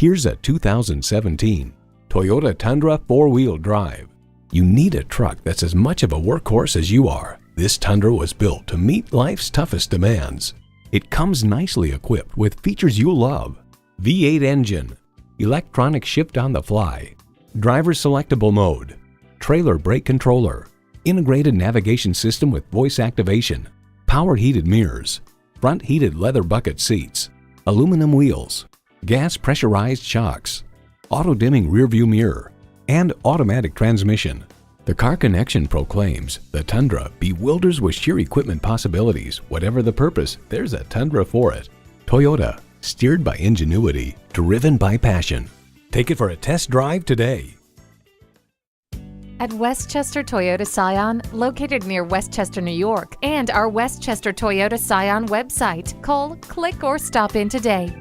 Here's a 2017 Toyota Tundra 4-wheel drive. You need a truck that's as much of a workhorse as you are. This Tundra was built to meet life's toughest demands. It comes nicely equipped with features you'll love: V8 engine, electronic shift on the fly, driver selectable mode, trailer brake controller, integrated navigation system with voice activation, power heated mirrors, front heated leather bucket seats, aluminum wheels, gas pressurized shocks, auto dimming rearview mirror, and automatic transmission. The Car Connection proclaims the Tundra bewilders with sheer equipment possibilities. Whatever the purpose, there's a Tundra for it. Toyota, steered by ingenuity, driven by passion. Take it for a test drive today. At Westchester Toyota Scion, located near Westchester, New York, and our Westchester Toyota Scion website. Call, click, or stop in today.